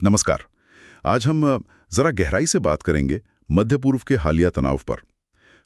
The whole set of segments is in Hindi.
नमस्कार। आज हम जरा गहराई से बात करेंगे मध्य पूर्व के हालिया तनाव पर,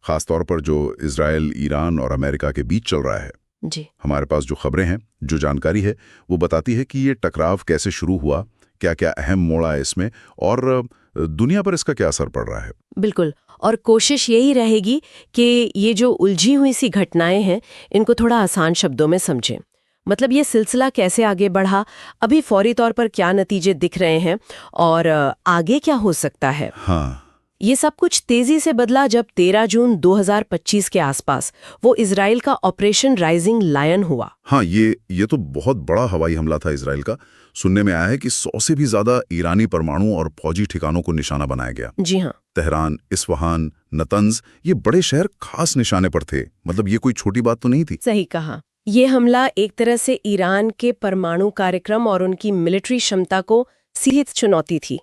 खासतौर पर जो इजराइल, ईरान और अमेरिका के बीच चल रहा है। जी। हमारे पास जो खबरें हैं, जो जानकारी है, वो बताती है कि ये टकराव कैसे शुरू हुआ, क्या क्या अहम मोड़ आए इसमें, और दुनिया पर इसका क्या असर पड़ रहा है। बिल्कुल। और कोशिश यही रहेगी कि ये जो उलझी हुई सी घटनाएं हैं, इनको थोड़ा आसान शब्दों में समझें। मतलब ये सिलसिला कैसे आगे बढ़ा, अभी फौरी तौर पर क्या नतीजे दिख रहे हैं और आगे क्या हो सकता है। हाँ, ये सब कुछ तेजी से बदला जब 13 जून 2025 के आसपास वो इजराइल का ऑपरेशन राइजिंग लायन हुआ। हाँ, ये तो बहुत बड़ा हवाई हमला था इजराइल का। सुनने में आया है कि 100 से भी ज्यादा ईरानी परमाणु और फौजी ठिकानों को निशाना बनाया गया। जी हाँ। तेहरान, इस्फहान, नतंज, ये बड़े शहर खास निशाने पर थे। मतलब ये कोई छोटी बात तो नहीं थी। सही कहा। ये हमला एक तरह से ईरान के परमाणु कार्यक्रम और उनकी मिलिट्री क्षमता को सीधी चुनौती थी।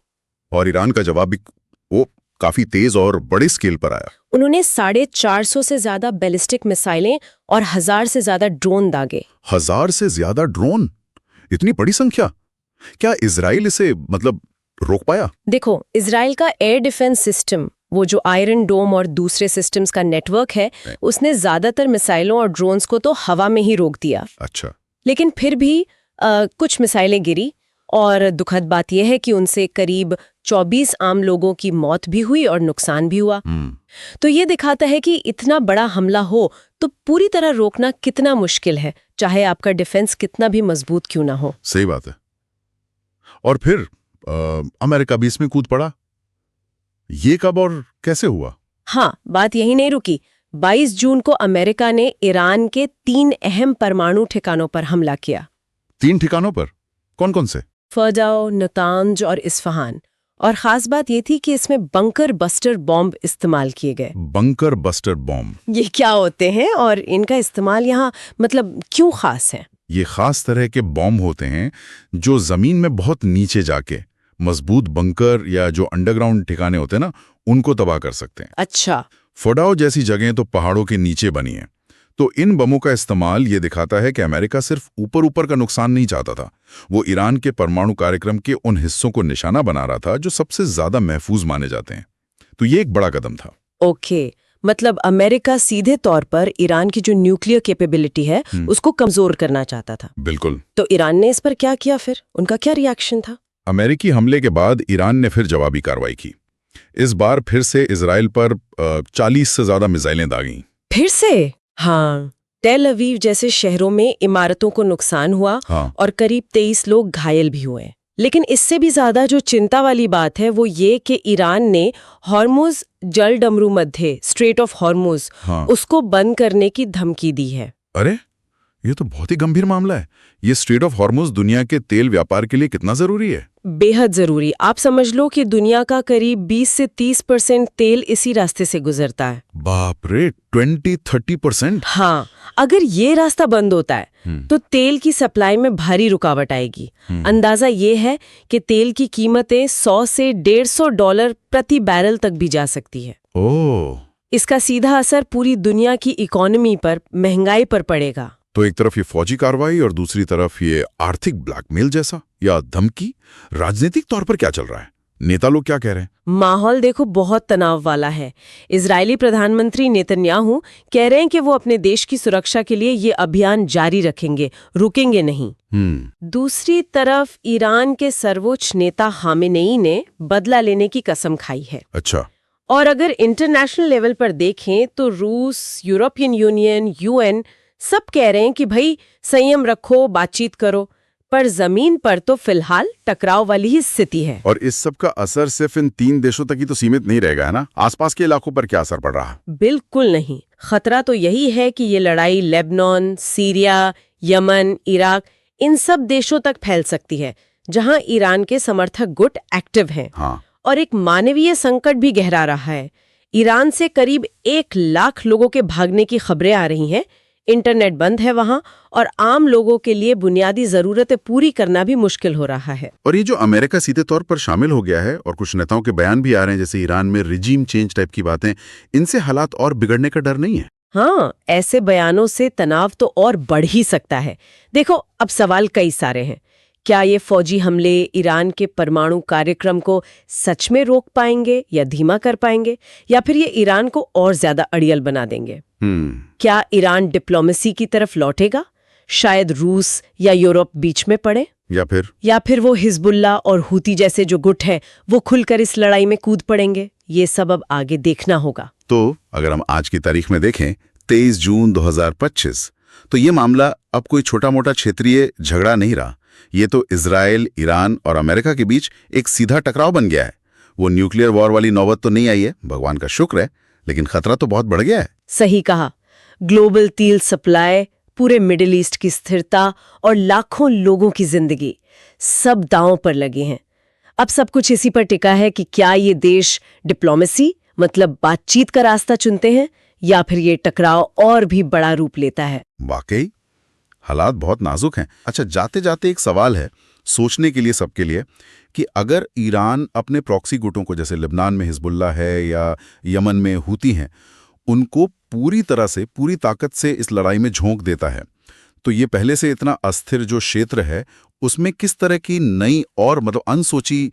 और ईरान का जवाब भी वो काफी तेज और बड़े स्केल पर आया। उन्होंने 450 से ज्यादा बैलिस्टिक मिसाइलें और 1000 से ज्यादा ड्रोन दागे। 1000 से ज्यादा ड्रोन, इतनी बड़ी संख्या। क्या इजराइल इसे रोक पाया? देखो, इजराइल का एयर डिफेंस सिस्टम, वो जो आयरन डोम और दूसरे सिस्टम्स का नेटवर्क है, उसने ज्यादातर मिसाइलों और ड्रोन्स को तो हवा में ही रोक दिया। अच्छा। लेकिन फिर भी कुछ मिसाइलें गिरी, और दुखद बात यह है कि उनसे करीब 24 आम लोगों की मौत भी हुई और नुकसान भी हुआ। तो ये दिखाता है कि इतना बड़ा हमला हो तो पूरी तरह रोकना कितना मुश्किल है, चाहे आपका डिफेंस कितना भी मजबूत क्यों ना हो। सही बात है। और फिर अमेरिका भी इसमें कूद पड़ा। ये कब और कैसे हुआ? हाँ, बात यही नहीं रुकी। 22 जून को अमेरिका ने ईरान के 3 अहम परमाणु ठिकानों पर हमला किया। 3 ठिकानों पर? कौन कौन से? फर्डो, नतांज और इस्फहान। और खास बात ये थी कि इसमें बंकर बस्टर बॉम्ब इस्तेमाल किए गए। बंकर बस्टर बॉम्ब, ये क्या होते हैं और इनका इस्तेमाल यहाँ क्यों खास है? ये खास तरह के बॉम्ब होते हैं जो जमीन में बहुत नीचे जाके मजबूत बंकर या जो अंडरग्राउंड ठिकाने होते हैं ना, उनको तबाह कर सकते हैं। अच्छा। फोडाओ जैसी जगहें तो पहाड़ों के नीचे बनी हैं। तो इन बमों का इस्तेमाल ये दिखाता है कि अमेरिका सिर्फ ऊपर का नुकसान नहीं चाहता था, वो ईरान के परमाणु कार्यक्रम के उन हिस्सों को निशाना बना रहा था जो सबसे ज्यादा महफूज माने जाते हैं। तो ये एक बड़ा कदम था। ओके, मतलब अमेरिका सीधे तौर पर ईरान की जो न्यूक्लियर कैपेबिलिटी है उसको कमजोर करना चाहता था। बिल्कुल। तो ईरान ने इस पर क्या किया फिर? उनका क्या रिएक्शन था? अमेरिकी हमले के बाद ईरान ने फिर जवाबी कार्रवाई की। इस बार फिर से इजराइल पर 40 से ज्यादा मिसाइलें दागीं। फिर से? हाँ। टेल अवीव जैसे शहरों में इमारतों को नुकसान हुआ। हाँ। और करीब 23 लोग घायल भी हुए। लेकिन इससे भी ज्यादा जो चिंता वाली बात है वो ये कि ईरान ने हॉर्मुज जलडमरू मध्य, स्ट्रेट ऑफ हॉर्मुज, उसको बंद करने की धमकी दी है। अरे, ये तो बहुत ही गंभीर मामला है। ये स्ट्रेट ऑफ हॉर्मुज दुनिया के तेल व्यापार के लिए कितना जरूरी है? बेहद जरूरी। आप समझ लो कि दुनिया का करीब 20 से 30% तेल इसी रास्ते से गुजरता है। बाप रे, 20-30%? हाँ, अगर ये रास्ता बंद होता है तो तेल की सप्लाई में भारी रुकावट आएगी। अंदाजा ये है कि तेल की कीमतें 100 से $150 प्रति बैरल तक भी जा सकती है। ओह। इसका सीधा असर पूरी दुनिया की इकोनॉमी पर, महंगाई पर पड़ेगा। तो एक तरफ ये फौजी कार्रवाई और दूसरी तरफ ये आर्थिक ब्लैकमेल जैसा या धमकी। राजनीतिक तौर पर क्या चल रहा है? नेता लोग क्या कह रहे हैं? माहौल देखो बहुत तनाव वाला है। इजरायली प्रधानमंत्री नेतन्याहू कह रहे हैं कि वो अपने देश की सुरक्षा के लिए ये अभियान जारी रखेंगे, रुकेंगे नहीं। दूसरी तरफ ईरान के सर्वोच्च नेता खामेनेई ने बदला लेने की कसम खाई है। अच्छा। और अगर इंटरनेशनल लेवल पर देखें तो रूस, यूरोपियन यूनियन, UN सब कह रहे हैं कि भाई संयम रखो, बातचीत करो। पर जमीन पर तो फिलहाल टकराव वाली ही स्थिति है। और इस सब का असर सिर्फ इन 3 देशों तक ही तो सीमित नहीं रहेगा, है ना? आसपास के इलाकों पर क्या असर पड़ रहा है? बिल्कुल नहीं। खतरा तो यही है कि ये लड़ाई लेबनान, सीरिया, यमन, इराक, इन सब देशों तक फैल सकती है जहां ईरान के समर्थक गुट एक्टिव हैं। हाँ। और एक मानवीय संकट भी गहरा रहा है। ईरान से करीब 1 लाख लोगों के भागने की खबरें आ रही हैं। इंटरनेट बंद है वहां, और आम लोगों के लिए बुनियादी जरूरतें पूरी करना भी मुश्किल हो रहा है। और ये जो अमेरिका सीधे तौर पर शामिल हो गया है और कुछ नेताओं के बयान भी आ रहे हैं, जैसे ईरान में रिजीम चेंज टाइप की बातें, इनसे हालात और बिगड़ने का डर नहीं है? हाँ, ऐसे बयानों से तनाव तो और बढ़ ही सकता है। देखो, अब सवाल कई सारे हैं। क्या ये फौजी हमले ईरान के परमाणु कार्यक्रम को सच में रोक पाएंगे या धीमा कर पाएंगे, या फिर ये ईरान को और ज्यादा अड़ियल बना देंगे? क्या ईरान डिप्लोमेसी की तरफ लौटेगा, शायद रूस या यूरोप बीच में पड़े, या फिर वो हिजबुल्ला और हूती जैसे जो गुट हैं वो खुलकर इस लड़ाई में कूद पड़ेंगे? ये सब अब आगे देखना होगा। तो अगर हम आज की तारीख में देखें 23 जून 2025, तो ये मामला अब कोई छोटा मोटा क्षेत्रीय झगड़ा नहीं रहा। ये तो इजराइल, ईरान और अमेरिका के बीच एक सीधा टकराव बन गया है। वो न्यूक्लियर वॉर वाली नौबत तो नहीं आई है, भगवान का शुक्र है, लेकिन खतरा तो बहुत बढ़ गया है। सही कहा। ग्लोबल तेल सप्लाई, पूरे मिडिल ईस्ट की स्थिरता और लाखों लोगों की जिंदगी सब दांव पर लगे हैं। अब सब कुछ इसी पर टिका है कि क्या ये देश डिप्लोमेसी मतलब बातचीत का रास्ता चुनते हैं, या फिर ये टकराव और भी बड़ा रूप लेता है। वाकई हालात बहुत नाजुक हैं। अच्छा, जाते जाते एक सवाल है सोचने के लिए सबके लिए कि अगर ईरान अपने प्रॉक्सी गुटों को, जैसे लेबनान में हिजबुल्ला है या यमन में हूती हैं, उनको पूरी तरह से, पूरी ताकत से इस लड़ाई में झोंक देता है, तो ये पहले से इतना अस्थिर जो क्षेत्र है उसमें किस तरह की नई और अनसोची